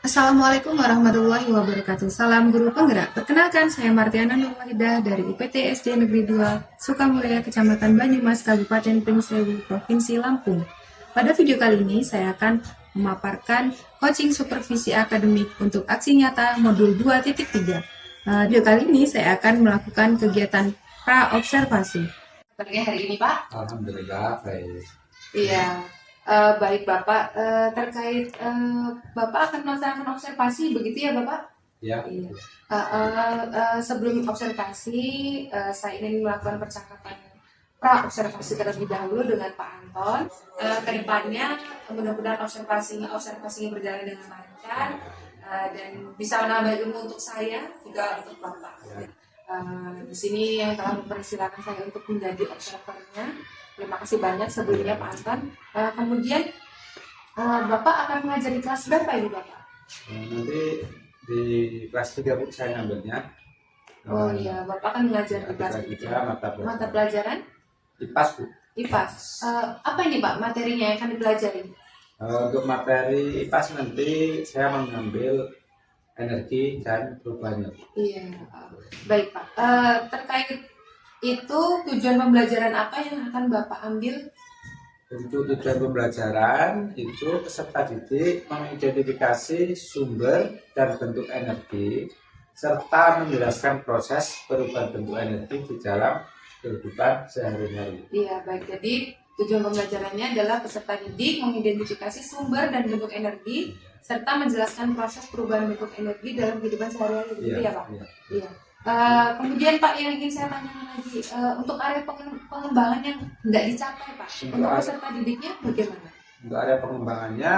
Assalamualaikum warahmatullahi wabarakatuh. Salam guru penggerak. Perkenalkan, saya Martiana Nur Wahidah dari UPT SD Negeri 2, Sukamulya, Kecamatan Banyumas, Kabupaten Pringsewu, Provinsi Lampung. Pada video kali ini, saya akan memaparkan coaching supervisi akademik untuk aksi nyata modul 2.3. Video kali ini, saya akan melakukan kegiatan pra-observasi. Sepertinya hari ini, Pak? Alhamdulillah baik. Iya. Baik Bapak, terkait Bapak akan melaksanakan observasi begitu ya Bapak? Ya. Iya. Sebelum observasi, saya ingin melakukan percakapan pra observasi terlebih dahulu dengan Pak Anton. Kedepannya mudah-mudahan observasinya berjalan dengan lancar dan bisa menambah ilmu untuk saya juga untuk Bapak. Ya. Di sini yang telah mempersilahkan saya untuk menjadi observernya. Terima kasih banyak sebelumnya Pak Anton. Kemudian Bapak akan mengajar di kelas berapa ini Bapak? Nanti di kelas 3 Bu saya ngambilnya. Oh iya, Bapak akan mengajar di kelas 3. Mata pelajaran? IPAS Bu. IPAS. Apa ini Pak materinya yang akan dipelajari? Untuk materi IPAS nanti saya mengambil energi dan perubahannya. Iya, baik Pak. Terkait itu tujuan pembelajaran apa yang akan Bapak ambil? Untuk tujuan pembelajaran itu peserta didik mengidentifikasi sumber dan bentuk energi serta menjelaskan proses perubahan bentuk energi di dalam kehidupan sehari-hari. Iya, baik. Jadi tujuan pembelajarannya adalah peserta didik mengidentifikasi sumber dan bentuk energi serta menjelaskan proses perubahan bentuk energi dalam kehidupan sehari-hari. Begitu ya Pak? Iya. Kemudian Pak yang ingin saya tanyakan lagi, untuk area pengembangan yang tidak dicapai Pak, untuk peserta didiknya bagaimana? Untuk area pengembangannya,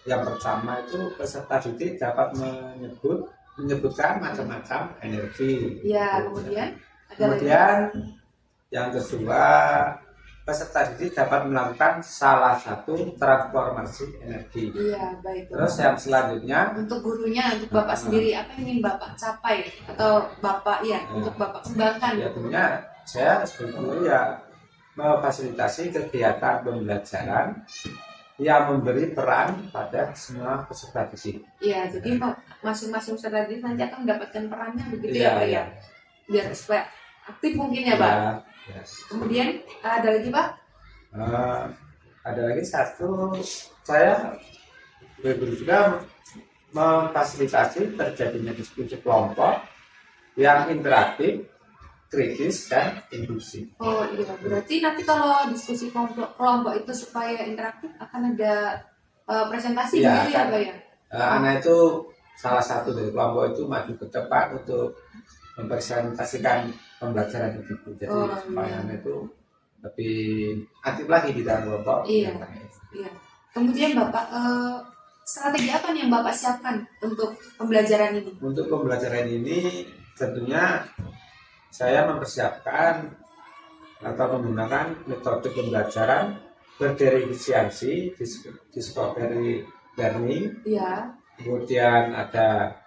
yang pertama itu peserta didik dapat menyebutkan macam-macam energi. Ya, kemudian yang kedua, peserta didik dapat melakukan salah satu transformasi energi. Iya, baik. Terus yang selanjutnya untuk gurunya, untuk Bapak sendiri, apa yang ingin Bapak capai atau Bapak untuk Bapak kembangkan? Ya tentunya saya sebetulnya ya memfasilitasi kegiatan pembelajaran yang memberi peran pada semua peserta didik. Iya, jadi masing-masing peserta didik nanti akan mendapatkan perannya begitu ya Pak ya? Biar supaya aktif mungkin ya Pak. Ya. Kemudian ada lagi Pak? Ada lagi satu, saya juga memfasilitasi terjadinya diskusi kelompok yang interaktif, kritis, dan induksi. Oh iya, berarti nanti kalau diskusi kelompok itu supaya interaktif akan ada presentasi ya, gitu ya Pak ya? Anak itu salah satu dari kelompok itu maju ke depan untuk mempresentasikan pembelajaran itu. Jadi supaya anak itu lebih aktif lagi di dalam kelompok. Iya. Kemudian Bapak, strategi apa nih yang Bapak siapkan untuk pembelajaran ini? Untuk pembelajaran ini tentunya saya mempersiapkan atau menggunakan metode pembelajaran berdifferensiasi, discovery learning. Iya. Kemudian ada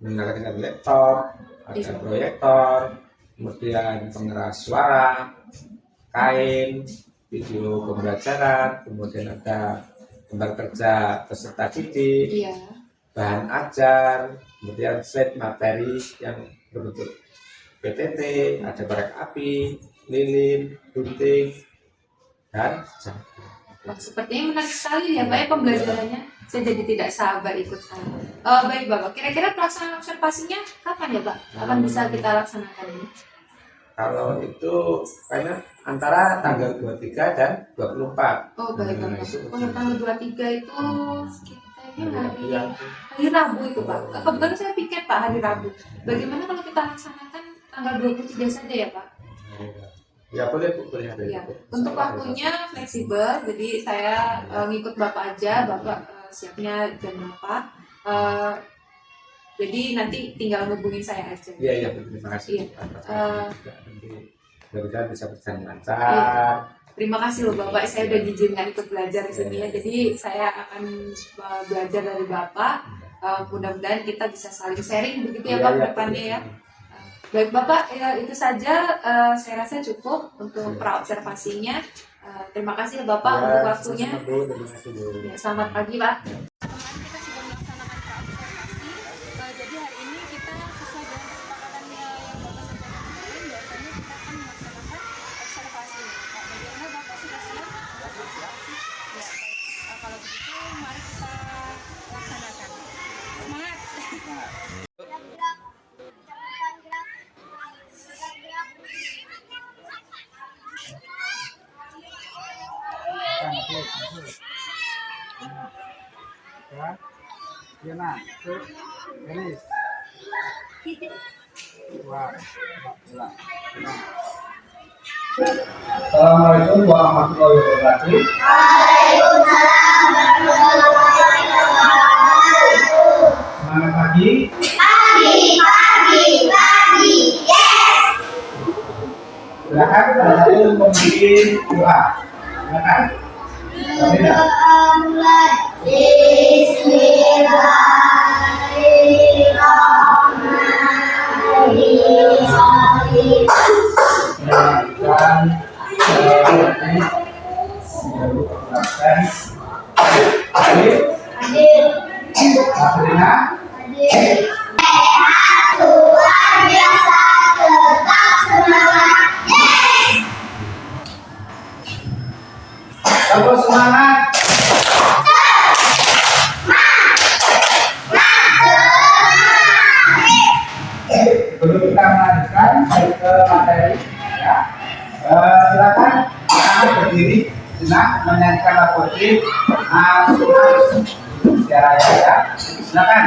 menggunakan laptop, ada proyektor, kemudian pengeras suara, kain, video pembelajaran, kemudian ada gambar kerja peserta didik, bahan ajar, kemudian slide materi yang berbentuk PTT, ada korek api, lilin, gunting, dan sepertinya menarik sekali ya Pak ya pembelajarannya. Saya jadi tidak sabar ikut. Baik Bapak, kira-kira pelaksanaan observasinya kapan ya Pak? Kapan bisa kita laksanakan ini? Kalau itu kayaknya antara tanggal 23 dan 24. Oh baik Bapak. Kalau tanggal 23 itu sekitarnya hari Rabu itu Pak. Kebetulan saya piket Pak hari Rabu. Bagaimana kalau kita laksanakan tanggal 23 saja ya Pak? Ya boleh Bu, boleh. Ya. Untuk waktunya fleksibel, jadi saya ngikut Bapak aja, Bapak siapnya jam berapa. Jadi nanti tinggal hubungin saya aja. Iya, terima kasih. Nanti mudah-mudahan bisa berjalan lancar. Iya. Terima kasih loh Bapak, saya udah diizinkan ikut belajar di sini ya. Jadi saya akan belajar dari Bapak. Mudah-mudahan kita bisa saling sharing begitu ya Pak ke depannya ya. Baik Bapak, ya, itu saja saya rasa cukup untuk pra-observasinya. Terima kasih Bapak untuk waktunya. Terima kasih Bu. Ya, selamat pagi Pak. Assalamualaikum warahmatullahi wabarakatuh. Selamat pagi. Silakan salah satu memimpin doa. Silakan. Bismillah. Terus semangat. Sebelum kita melanjutkan ke materi, ya, silakan berdiri, senang menyanyikan lagu ini. Secara ya, silakan.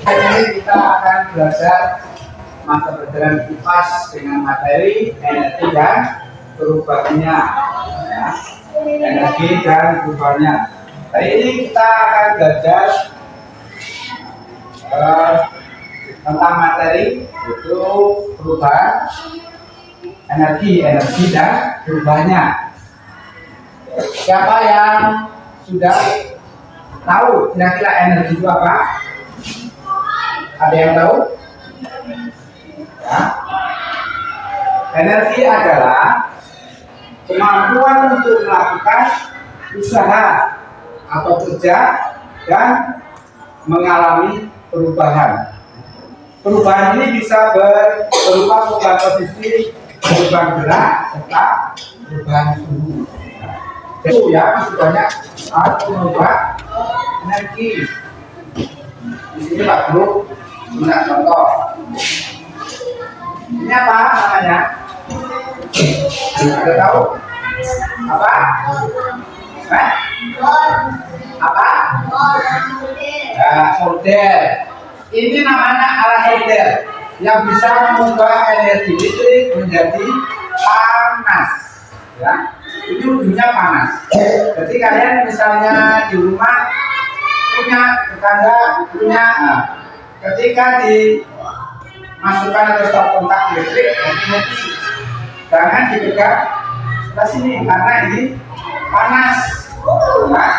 Hari ini kita akan belajar mata pelajaran IPAS dengan materi energi dan perubahannya, ya. Energi dan perubahannya. Hari ini kita akan belajar tentang materi yaitu perubahan energi dan perubahannya. Siapa yang sudah tahu kira-kira energi itu apa? Ada yang tahu? Ya. Energi adalah kemampuan untuk melakukan usaha atau kerja dan mengalami perubahan. Perubahan ini bisa berupa perubahan posisi, perubahan gerak, serta perubahan suhu. Itu ya masih banyak harus mengubah energi. Di sini Pak Guru punya contoh. Ini apa namanya? Ada tahu? Apa? Apa? Ya, solder. Ini namanya alat solder yang bisa mengubah energi listrik menjadi panas. Ya, ini ujungnya panas. Jadi kalian misalnya di rumah punya tetangga punya, ketika dimasukkan ke stop kontak listrik, jangan dipegang sebelah sini karena ini panas. Nah,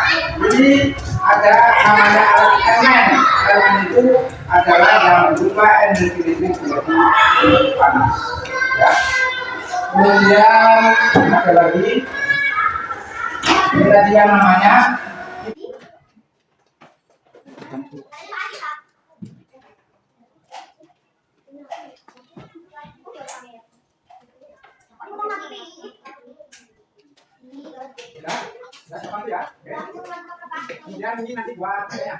ini ada namanya alat elemen. Elemen itu adalah yang mengubah energi listrik menjadi panas. Ya. Kemudian ada lagi, ini tadi yang namanya ya. Kemudian ini nanti buat saya.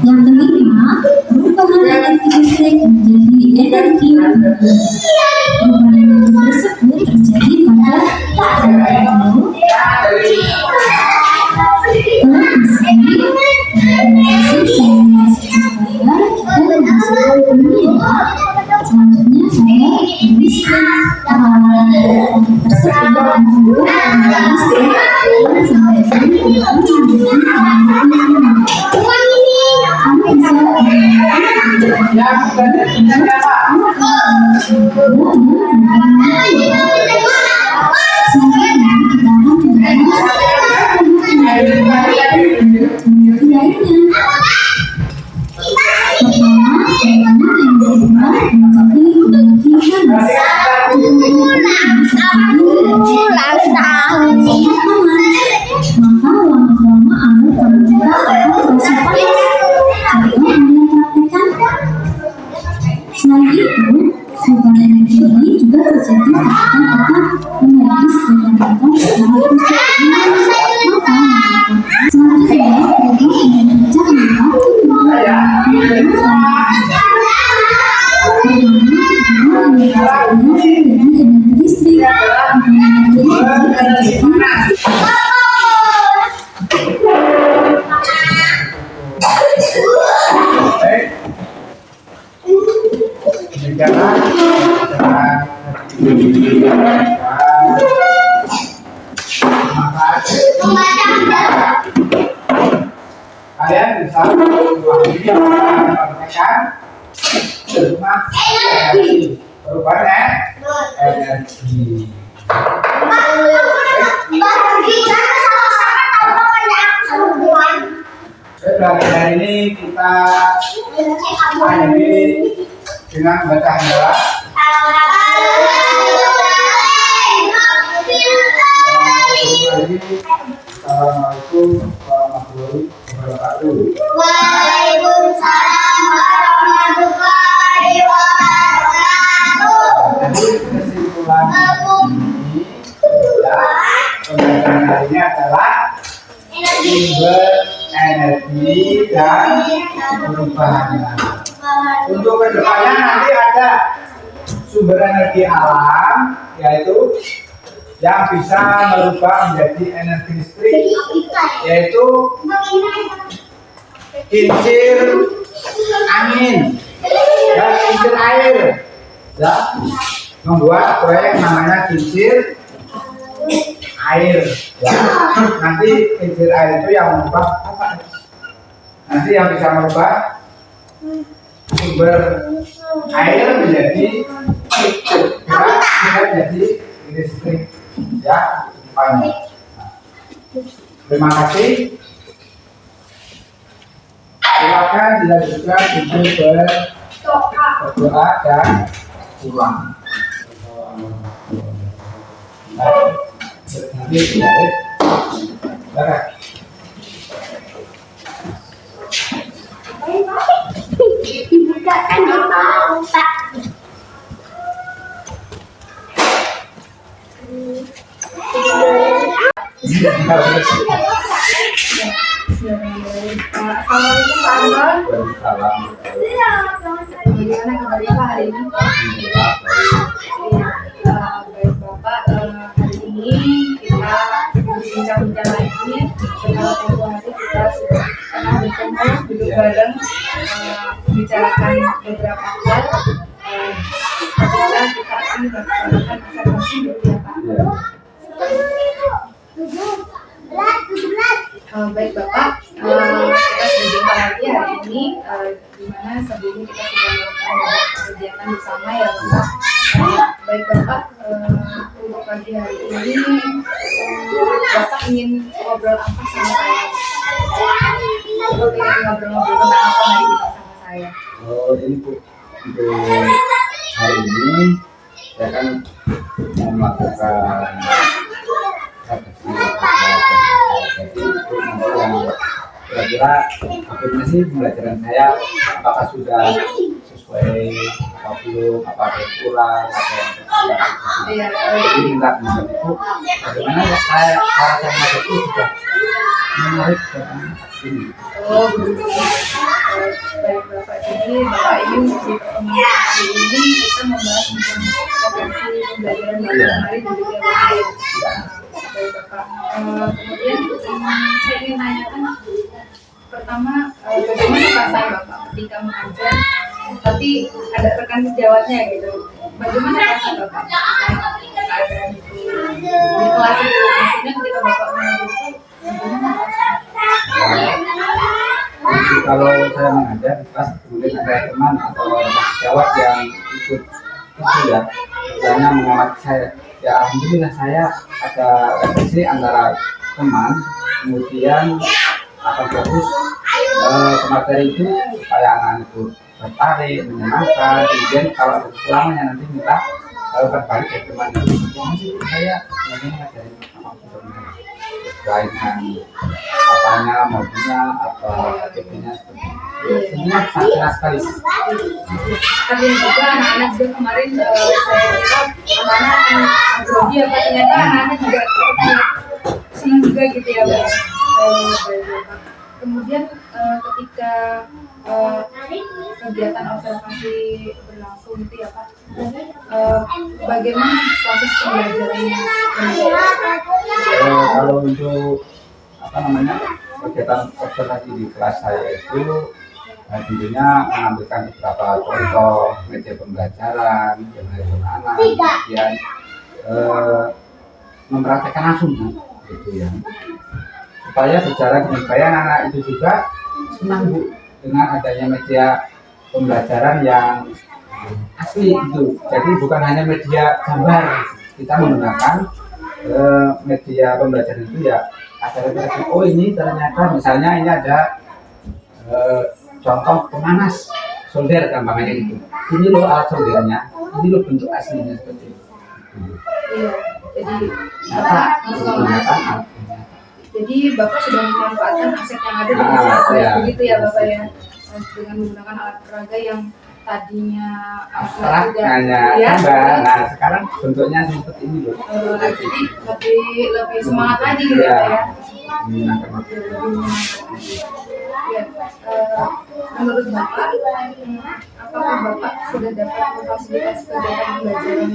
Yang kelima, perubahan energi listrik menjadi energi baru. Perubahan energi tersebut terjadi pada tertentu selanjutnya saya listrik Selain itu, perubahan energi ini juga terjadi pada energi sekitar selanjutnya perubahan energi kalian bisa menggunakan perubahan energi. Belajar ini kita akhiri dengan baca hamdalah. Assalamualaikum warahmatullahi wabarakatuh. Waalaikumsalam warahmatullahi wabarakatuh. Jadi kesimpulan ini pembelajaran hari ini adalah sumber energi dan perubahannya. Untuk kedepannya nanti ada sumber energi alam, yaitu yang bisa merubah menjadi energi listrik, yaitu kincir angin dan kincir air. Ya, membuat proyek namanya kincir air. Ya. Nanti kincir air itu yang merubah apa? Nanti yang bisa merubah sumber air menjadi menjadi listrik. Ya, banyak. Terima kasih. Silakan dilanjutkan untuk berdoa dan pulang. Nanti silakan. Dibukakan di mau, Pak. Assalamualaikum Pak Anwar. Bagaimana kabarnya Pak hari ini? Baik Bapak, hari ini kita berbincang-bincang lagi. Setelah tempoh hari kita sudah pernah bertemu, duduk bareng, membicarakan beberapa hal. Setelah kita akan membicarakan masing-masing dulu ya Pak. Baik Bapak, kita sudah jumpa lagi hari ini, di mana sebelumnya kita sudah melakukan kegiatan bersama ya Bapak. Baik Bapak, untuk pagi hari ini Bapak ingin ngobrol apa sama saya? Bapak ingin ngobrol-ngobrol tentang apa hari ini sama saya? ya? Oh ini Bu, untuk hari ini saya kan mau melakukan kira-kira akhirnya sih pembelajaran saya apakah sudah sesuai apa belum, apa ada yang kurang, apa yang tidak. Iya. Jadi minta pendapat Ibu bagaimana ya cara saya mengajar itu sudah menarik dan ini. Oh, begitu. Baik Bapak, jadi Bapak ini di pertemuan kali ini kita membahas tentang potensi pembelajaran Bapak hari begitu ya Bapak ya. Baik Bapak. Kemudian saya ingin tanyakan pertama, bagaimana perasaan Bapak ketika mengajar tapi ada rekan sejawatnya gitu. Bagaimana perasaan Bapak ketika keadaan itu di kelas itu? Maksudnya ketika Bapak mengajar itu bagaimana Jadi kalau saya mengajar pas kemudian ada teman atau sejawat yang ikut itu ya, misalnya mengamati saya, ya alhamdulillah saya ada refleksi antara teman, kemudian akan bagus ke materi itu supaya anak-anak itu tertarik, menyenangkan. Kemudian kalau ada kekurangannya nanti minta berbalik dari teman itu. Jadi saya sebenarnya ngajarin sesuai dengan apanya, modulnya, apa aktivitasnya seperti itu. Semua sangat jelas sekali. kalian juga anak-anak juga kemarin saya kira anak-anak akan grogi apa ternyata anak-anak juga senang juga gitu ya Pak. Baik, Bapak. Kemudian ketika kegiatan observasi berlangsung itu ya Pak, bagaimana proses pembelajarannya? Kalau untuk apa namanya kegiatan observasi di kelas saya itu tentunya mengambilkan beberapa contoh media pembelajaran yang ada anak, kemudian mempraktekkan langsung gitu ya, supaya berjalan dengan baik. Anak-anak itu juga senang Bu dengan adanya media pembelajaran yang asli itu. Jadi bukan hanya media gambar, kita menggunakan media pembelajaran itu ya ada refleksi. Oh ini ternyata misalnya ini ada contoh pemanas solder gampangnya gitu. Ini loh alat soldernya, ini loh bentuk aslinya seperti itu. Iya, jadi Nyata Bapak menggunakan alat. jadi Bapak sudah memanfaatkan aset yang ada di Ah, masyarakat iya. begitu ya Bapak ya, dengan menggunakan alat peraga yang tadinya Abstrak tidak hanya ya, gambar. Nah sekarang bentuknya seperti ini loh. jadi lebih semangat lagi gitu ya Pak ya. Menggunakan Lebih menyenangkan lagi. Ya, menurut Bapak, apakah Bapak sudah dapat memfasilitasi kegiatan pembelajaran?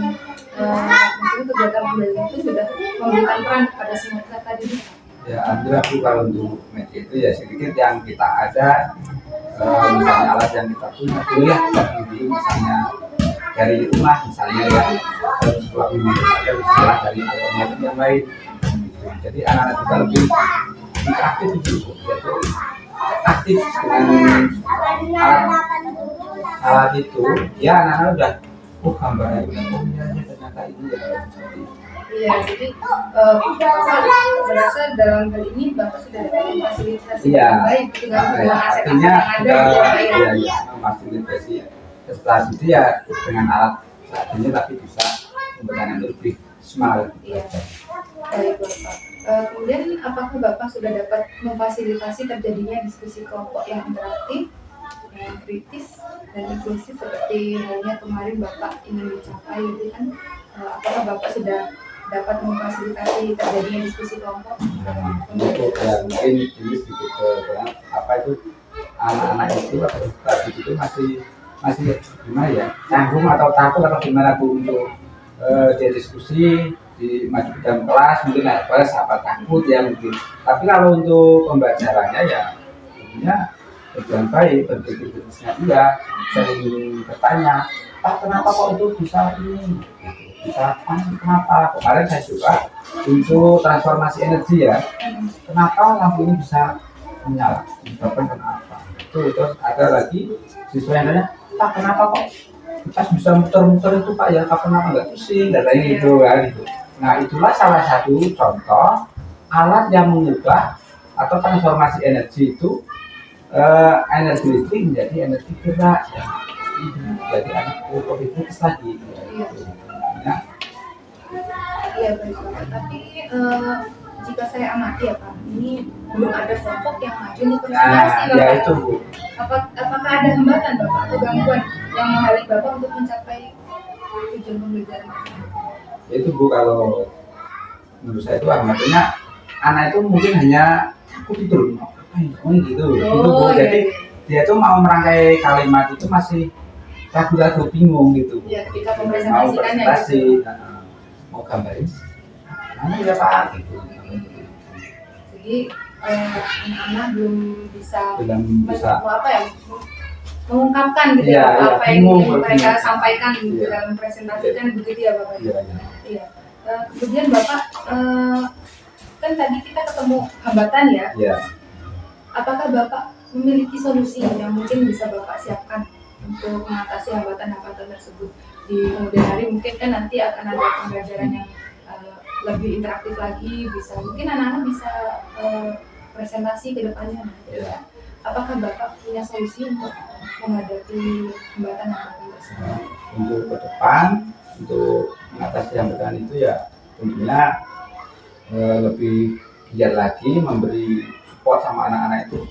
Maksudnya kegiatan pembelajaran itu sudah memberikan peran kepada semua kita tadi. ya alhamdulillah Bu, kalau untuk media itu ya sedikit yang kita ada, misalnya alat yang kita punya dulu ya jadi misalnya dari rumah misalnya ya, setelah ada istilah dari alternatif yang lain gitu. Jadi anak-anak kita lebih aktif itu yaitu aktif dengan alat itu ya, anak-anak udah gambarnya udah ternyata ini ya seperti itu. Iya, jadi Bapak merasa dalam hal ini Bapak sudah dapat memfasilitasi Iya. dengan baik dengan aset-aset Artinya yang ada gitu ya Pak ya. ya memfasilitasi setelah itu ya dengan alat saat ini tapi bisa memberikan yang lebih semangat. Iya. Baik Bapak. Kemudian apakah Bapak sudah dapat memfasilitasi terjadinya diskusi kelompok yang interaktif, yang kritis dan inklusif seperti halnya kemarin Bapak ingin dicapai itu kan? Apakah Bapak sudah dapat memfasilitasi terjadinya diskusi kelompok? Untuk ya mungkin ini sedikit apa itu anak-anak itu atau tadi itu masih gimana ya, canggung atau takut atau gimana Bu untuk dia diskusi di maju ke dalam kelas, mungkin nervous apa takut ya mungkin. Tapi kalau untuk pembelajarannya ya tentunya berjalan baik, berpikir-pikirnya dia sering bertanya, Pak kenapa kok itu bisa ini? Bisa kenapa? Kemarin saya juga untuk transformasi energi ya, kenapa lampu ini bisa menyala? Disebabkan kenapa? Terus ada lagi siswa yang tanya, Pak kenapa kok kita bisa muter-muter itu Pak ya? Pak kenapa nggak pusing? Dan lain gitu kan gitu. Nah itulah salah satu contoh alat yang mengubah atau transformasi energi itu energi listrik menjadi energi gerak ya. Jadi anak produktif lagi ya. Ya. Iya baik Bapak. Tapi jika saya amati ya Pak, ini belum ada kelompok yang maju nih presentasi Nah, ya Bapak. itu Bu. Apakah ada hambatan Bapak atau gangguan yang menghalangi Bapak untuk mencapai tujuan pembelajaran? Itu Bu, kalau menurut saya itu artinya anak itu mungkin hanya aku tidur mau ngapain gitu gitu Bu. iya, Jadi dia tuh mau merangkai kalimat itu masih ragu-ragu, bingung gitu Bu. iya, ketika mau mempresentasikannya presentasi gitu. mau gambarin mana ya Pak gitu. Jadi anak-anak belum bisa Belum bisa. apa ya, mengungkapkan gitu Iya, ya iya, apa yang bingung, ingin mereka bingung. sampaikan di Iya. dalam presentasi kan begitu ya Bapak. Iya, iya. Iya. Kemudian Bapak kan tadi kita ketemu hambatan ya. Iya. Apakah Bapak memiliki solusi yang mungkin bisa Bapak siapkan untuk mengatasi hambatan-hambatan tersebut di kemudian hari? Mungkin kan nanti akan ada pembelajaran yang lebih interaktif lagi, bisa mungkin anak-anak bisa presentasi ke depannya. Iya. Apakah Bapak punya solusi untuk menghadapi hambatan-hambatan tersebut? Untuk ke depan, untuk mengatasi hambatan itu ya tentunya lebih giat lagi memberi support sama anak-anak itu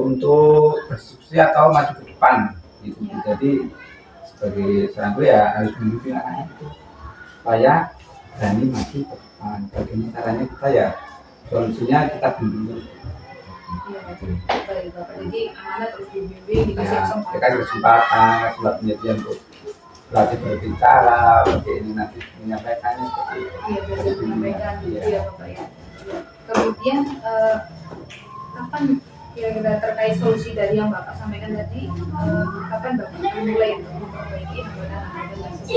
untuk berdiskusi atau maju ke depan gitu. Ya. Jadi sebagai seorang tua ya harus memimpin anak itu supaya berani maju ke depan. Bagaimana caranya kita ya solusinya kita bimbing. Iya, baik Bapak. Jadi anak-anak terus dibimbing, dikasih Nah, kesempatan. kita kesempatan, kasih penelitian untuk berlatih berbicara, seperti ini nanti menyampaikannya seperti itu. Iya, belajar menyampaikan gitu Iya. ya Bapak ya. Iya. Kemudian kapan kira-kira terkait solusi dari yang Bapak sampaikan tadi, kapan Bapak akan mulai untuk memperbaiki hambatan-hambatan tersebut?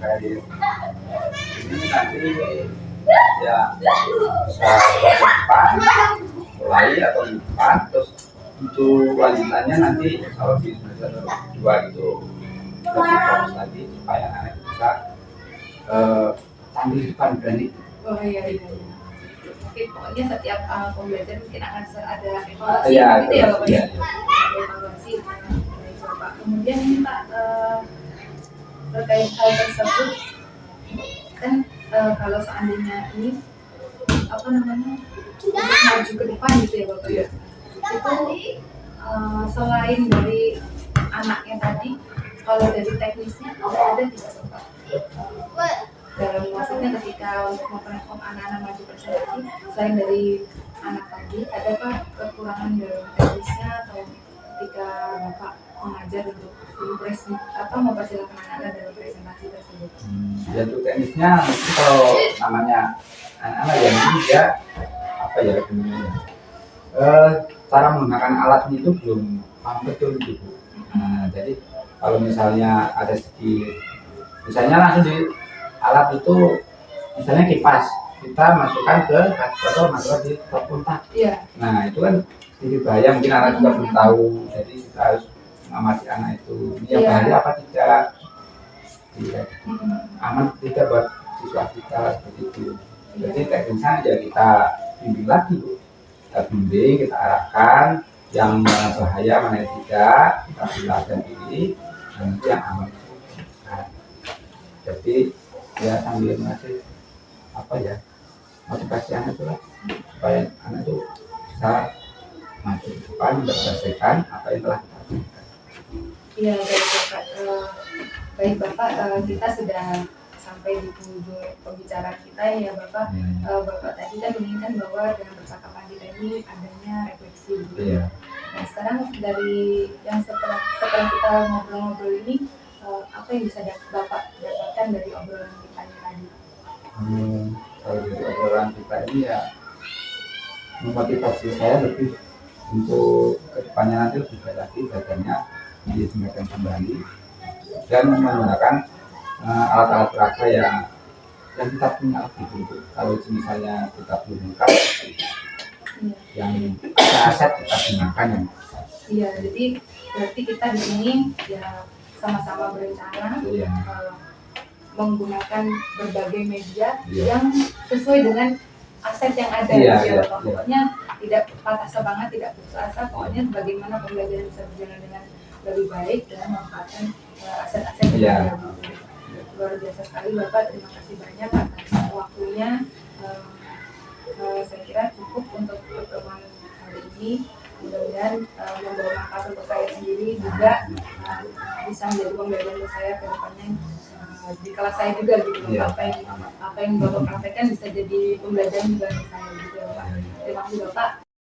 Kayak ini nanti ya bisa ke depan, mulai atau di depan, terus untuk lanjutannya nanti kalau di semester 2 itu lebih fokus lagi supaya anak bisa tampil di depan berani. Oh iya, iya. Oke, pokoknya setiap pembelajaran mungkin akan ada evaluasi Iya, gitu ya Bapak iya, ya? iya. Evaluasi dari Bapak. Kemudian ini Pak, terkait hal tersebut kan kalau seandainya ini apa namanya untuk maju ke depan gitu ya Bapak Iya. itu selain dari anaknya tadi, kalau dari teknisnya ada tidak Bapak dalam maksudnya ketika untuk mempersiapkan anak-anak maju presentasi, selain dari anak tadi adakah kekurangan dalam teknisnya atau ketika Bapak mengajar untuk mempersilakan anak-anak dalam presentasi tersebut? Ya untuk teknisnya mungkin kalau namanya anak-anak yang ini dia apa ya namanya cara menggunakan alatnya itu belum paham betul gitu. Nah, jadi kalau misalnya ada segi misalnya langsung di alat itu misalnya kipas kita masukkan ke atau masukkan di kontak. Iya. Nah itu kan sedikit bahaya, mungkin anak juga belum tahu, jadi kita harus mengamati anak itu ini yang Iya. bahaya apa tidak, iya, aman tidak buat siswa kita seperti itu. Jadi teknisnya ya kita bimbing lagi Bu. Kita bimbing, kita arahkan yang mana bahaya mana yang tidak, kita jelaskan ini dan nanti yang aman. Nah, jadi ya sambil ngasih apa ya motivasi anak itu lah supaya anak itu bisa maju ke depan berdasarkan apa yang telah kita lakukan. Iya baik Bapak. Baik Bapak, kita sudah sampai di penghujung pembicaraan kita ya Bapak. Bapak tadi kan menginginkan bahwa dengan percakapan kita ini adanya refleksi. Iya. Nah sekarang dari yang setelah kita ngobrol-ngobrol ini, apa yang bisa Bapak dapatkan dari obrolan kita ini tadi? Kalau dari obrolan kita ini ya memotivasi saya lebih untuk kedepannya nanti lebih baik lagi belajarnya ditingkatkan kembali dan menggunakan alat-alat peraga yang kita punya gitu. Kalau misalnya kita belum lengkap yang aset kita gunakan yang Iya, jadi berarti kita di sini ya sama-sama berencana Iya. menggunakan berbagai media Iya. yang sesuai dengan aset yang ada Iya, ya iya, Bapak. iya. Pokoknya tidak patah semangat, tidak putus asa. Pokoknya bagaimana pembelajaran bisa berjalan dengan lebih baik dan memanfaatkan aset-aset yang Iya. ada. Luar biasa sekali Bapak, terima kasih banyak atas waktunya. Saya kira cukup untuk pertemuan hari ini. Mudah-mudahan membawa manfaat untuk saya sendiri juga, bisa menjadi pembelajaran untuk saya ke depannya di kelas saya juga gitu. Iya. Apa yang Bapak praktekkan bisa jadi pembelajaran juga untuk saya gitu. Terima kasih Bapak.